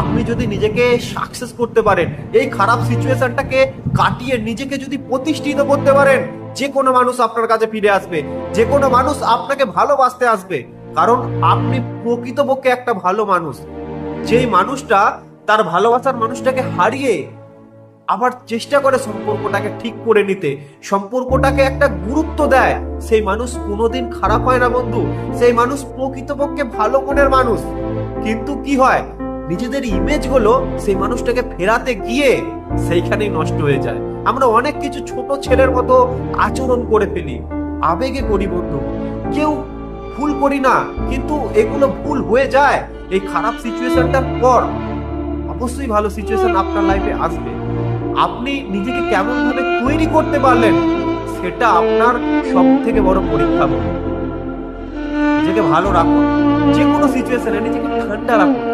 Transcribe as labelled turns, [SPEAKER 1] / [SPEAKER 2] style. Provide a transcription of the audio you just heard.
[SPEAKER 1] আপনি যদি নিজেকে সাকসেস করতে পারেন, এই খারাপ সিচুয়েশনটাকে কাটিয়ে নিজেকে যদি প্রতিষ্ঠিত করতে পারেন, যে কোনো মানুষ আপনার কাছে ফিরে আসবে, যে কোনো মানুষ আপনাকে ভালোবাসতে আসবে। কারণ আপনি প্রকৃতপক্ষে একটা ভালো মানুষ। যেই মানুষটা তার ভালোবাসার মানুষটাকে হারিয়ে আবার চেষ্টা করে সম্পর্কটাকে ঠিক করে নিতে, সম্পর্কটাকে একটা গুরুত্ব দেয়, সেই মানুষ কোনোদিন খারাপ হয় না বন্ধু। সেই মানুষ প্রকৃতপক্ষে ভালো মনের মানুষ। কিন্তু কি হয়, নিজেদের ইমেজ গুলো সেই মানুষটাকে ফেরাতে গিয়ে সেইখানেই নষ্ট হয়ে যায়। আমরা অনেক কিছু ছোট ছেলের মতো আচরণ করে ফেলি, আবেগে করি বন্ধু। কেউ ভুল করি না, কিন্তু এগুলো ভুল হয়ে যায়। এই খারাপ সিচুয়েশনটার পর অবশ্যই ভালো সিচুয়েশন আপনার লাইফে আসবে। আপনি নিজেকে কেমন ভাবে তৈরি করতে পারলেন, সেটা আপনার সব থেকে বড় পরীক্ষা। নিজেকে ভালো রাখুন, যে কোনো সিচুয়েশনে নিজেকে ঠান্ডা রাখুন।